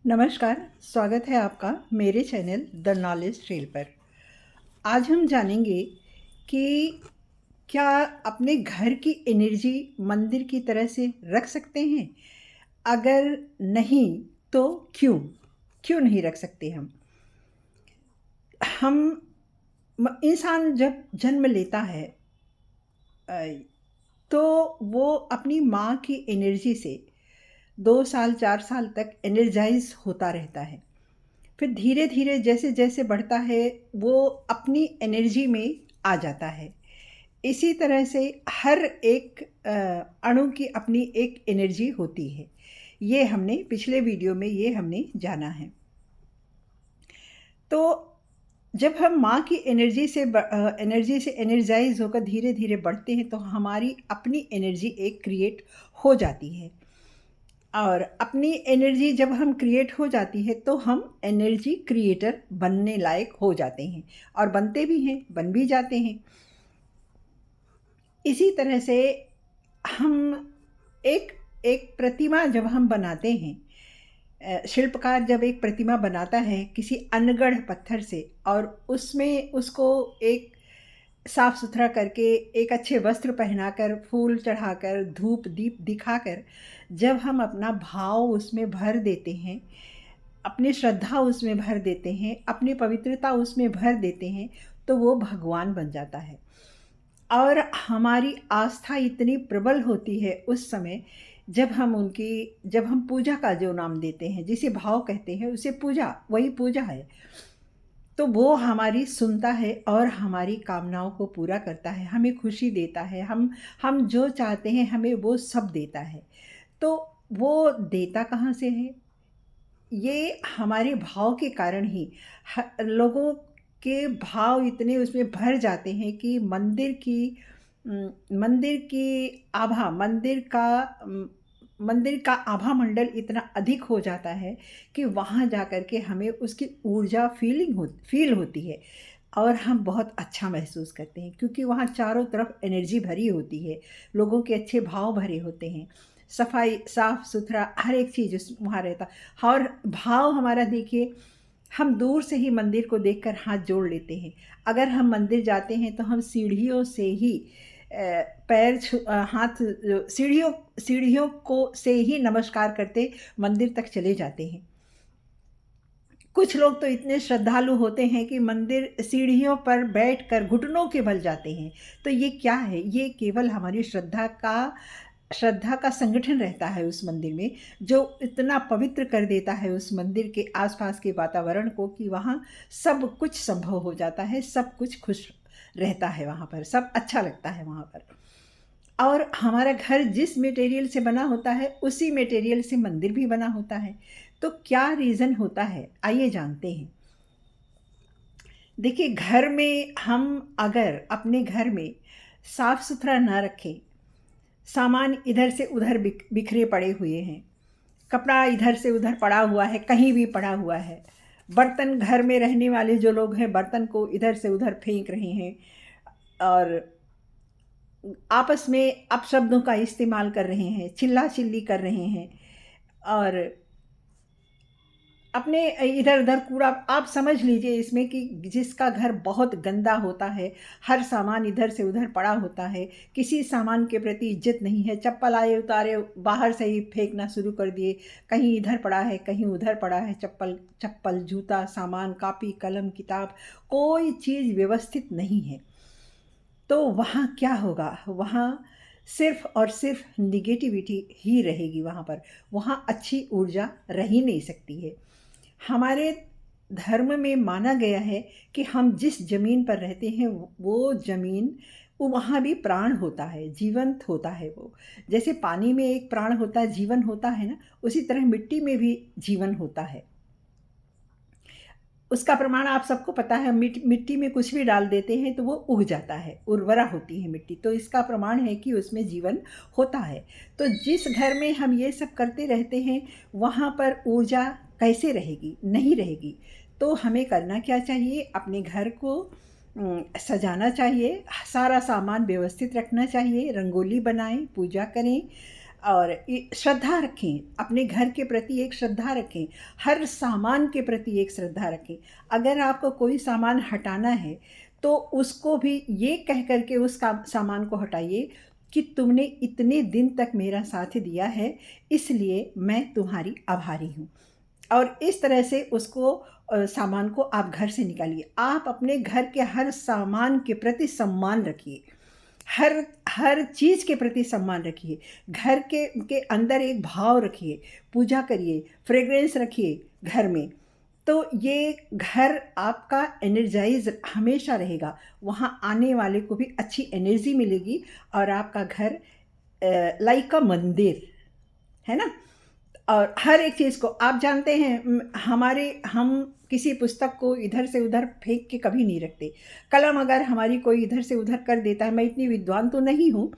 नमस्कार, स्वागत है आपका मेरे चैनल द नॉलेज ट्रेल पर। आज हम जानेंगे कि क्या अपने घर की एनर्जी मंदिर की तरह से रख सकते हैं? अगर नहीं, तो क्यों? क्यों नहीं रख सकते हम? हम इंसान जब जन्म लेता है अ, तो वो अपनी माँ की एनर्जी से 2 साल 4 साल तक एनर्जाइज़ होता रहता है। फिर धीरे-धीरे जैसे-जैसे बढ़ता है, वो अपनी एनर्जी में आ जाता है। इसी तरह से हर एक अणु की अपनी एक एनर्जी होती है। ये हमने पिछले वीडियो में ये हमने जाना है। तो जब हम माँ की एनर्जी से एनर्जाइज़ होकर धीरे-धीरे बढ़ते हैं, तो हमारी अपनी एनर्जी एक क्रिएट हो जाती है। और अपनी एनर्जी जब हम क्रिएट हो जाती है तो हम एनर्जी क्रिएटर बनने लायक हो जाते हैं और बनते भी हैं, बन भी जाते हैं। इसी तरह से हम एक एक प्रतिमा जब हम बनाते हैं, शिल्पकार जब एक प्रतिमा बनाता है किसी अनगढ़ पत्थर से और उसमें उसको एक साफ सुथरा करके, एक अच्छे वस्त्र पहनाकर, फूल चढ़ाकर, धूप दीप दिखाकर जब हम अपना भाव उसमें भर देते हैं, अपनी श्रद्धा उसमें भर देते हैं, अपनी पवित्रता उसमें भर देते हैं, तो वो भगवान बन जाता है। और हमारी आस्था इतनी प्रबल होती है उस समय जब हम पूजा का जो नाम देते हैं, जिसे भाव कहते हैं, उसे पूजा, वही पूजा है। तो वो हमारी सुनता है और हमारी कामनाओं को पूरा करता है, हमें खुशी देता है, हम जो चाहते हैं हमें वो सब देता है। तो वो देता कहाँ से है? ये हमारे भाव के कारण ही लोगों के भाव इतने उसमें भर जाते हैं कि मंदिर की आभा मंदिर का आभा मंडल इतना अधिक हो जाता है कि वहाँ जा कर के हमें उसकी ऊर्जा फील होती है और हम बहुत अच्छा महसूस करते हैं, क्योंकि वहाँ चारों तरफ एनर्जी भरी होती है, लोगों के अच्छे भाव भरे होते हैं, सफाई, साफ सुथरा हर एक चीज़ उस वहाँ रहता। और भाव हमारा देखिए, हम दूर से ही मंदिर को देखकर हाथ जोड़ लेते हैं। अगर हम मंदिर जाते हैं तो हम सीढ़ियों से ही हाथ सीढ़ियों को से ही नमस्कार करते मंदिर तक चले जाते हैं। कुछ लोग तो इतने श्रद्धालु होते हैं कि मंदिर सीढ़ियों पर बैठकर घुटनों के बल जाते हैं। तो ये क्या है? ये केवल हमारी श्रद्धा का संगठन रहता है उस मंदिर में, जो इतना पवित्र कर देता है उस मंदिर के आसपास के वातावरण को कि वहाँ सब कुछ संभव हो जाता है, सब कुछ खुश रहता है वहाँ पर, सब अच्छा लगता है वहाँ पर। और हमारा घर जिस मटेरियल से बना होता है, उसी मटेरियल से मंदिर भी बना होता है। तो क्या रीज़न होता है? आइए जानते हैं। देखिए, घर में हम अगर अपने घर में साफ-सुथरा ना रखें, सामान इधर से उधर बिखरे पड़े हुए हैं, कपड़ा इधर से उधर पड़ा हुआ है, कहीं भी पड़ा हुआ है, बर्तन, घर में रहने वाले जो लोग हैं बर्तन को इधर से उधर फेंक रहे हैं और आपस में अपशब्दों का इस्तेमाल कर रहे हैं, चिल्ला-चिल्ली कर रहे हैं और अपने इधर-उधर कूड़ा, आप समझ लीजिए इसमें कि जिसका घर बहुत गंदा होता है, हर सामान इधर से उधर पड़ा होता है, किसी सामान के प्रति इज़्ज़त नहीं है, चप्पल आए उतारे बाहर से ही फेंकना शुरू कर दिए, कहीं इधर पड़ा है, कहीं उधर पड़ा है, चप्पल, जूता, सामान, कॉपी, कलम, किताब, कोई चीज़ व्यवस्थित नहीं है। तो वहाँ क्या होगा? वहाँ सिर्फ़ और सिर्फ़ नेगेटिविटी ही रहेगी वहाँ पर, वहाँ अच्छी ऊर्जा रह ही नहीं सकती है। हमारे धर्म में माना गया है कि हम जिस ज़मीन पर रहते हैं वो ज़मीन, वो वहाँ भी प्राण होता है, जीवंत होता है वो। जैसे पानी में एक प्राण होता है, जीवन होता है ना, उसी तरह मिट्टी में भी जीवन होता है। उसका प्रमाण आप सबको पता है, मिट्टी में कुछ भी डाल देते हैं तो वो उग जाता है, उर्वरा होती है मिट्टी, तो इसका प्रमाण है कि उसमें जीवन होता है। तो जिस घर में हम ये सब करते रहते हैं, वहाँ पर ऊर्जा कैसे रहेगी? नहीं रहेगी। तो हमें करना क्या चाहिए? अपने घर को सजाना चाहिए, सारा सामान व्यवस्थित रखना चाहिए, रंगोली बनाएँ, पूजा करें और श्रद्धा रखें, अपने घर के प्रति एक श्रद्धा रखें, हर सामान के प्रति एक श्रद्धा रखें। अगर आपको कोई सामान हटाना है तो उसको भी ये कह कर के उस सामान को हटाइए कि तुमने इतने दिन तक मेरा साथ दिया है, इसलिए मैं तुम्हारी आभारी हूँ। और इस तरह से उसको सामान को आप घर से निकालिए। आप अपने घर के हर सामान के प्रति सम्मान रखिए, हर हर चीज़ के प्रति सम्मान रखिए, घर के अंदर एक भाव रखिए, पूजा करिए, फ्रेग्रेंस रखिए घर में। तो ये घर आपका एनर्जाइज हमेशा रहेगा, वहाँ आने वाले को भी अच्छी एनर्जी मिलेगी और आपका घर लाइक अ मंदिर है ना। और हर एक चीज़ को आप जानते हैं, हम किसी पुस्तक को इधर से उधर फेंक के कभी नहीं रखते। कलम अगर हमारी कोई इधर से उधर कर देता है, मैं इतनी विद्वान तो नहीं हूँ,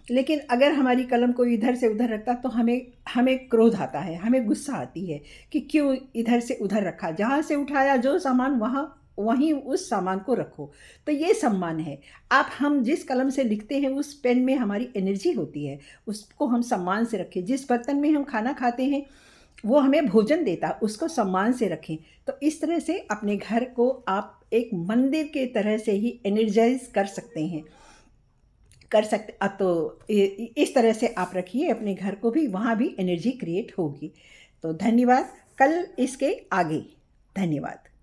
लेकिन अगर हमारी कलम कोई इधर से उधर रखता तो हमें हमें क्रोध आता है, हमें गुस्सा आती है कि क्यों इधर से उधर रखा। जहाँ से उठाया जो सामान वहाँ वहीं उस सामान को रखो। तो ये सम्मान है। हम जिस कलम से लिखते हैं उस पेन में हमारी एनर्जी होती है, उसको हम सम्मान से रखें। जिस बर्तन में हम खाना खाते हैं वो हमें भोजन देता, उसको सम्मान से रखें। तो इस तरह से अपने घर को आप एक मंदिर के तरह से ही एनर्जाइज कर सकते हैं, तो इस तरह से आप रखिए अपने घर को भी, वहाँ भी एनर्जी क्रिएट होगी। तो धन्यवाद। कल इसके आगे। धन्यवाद।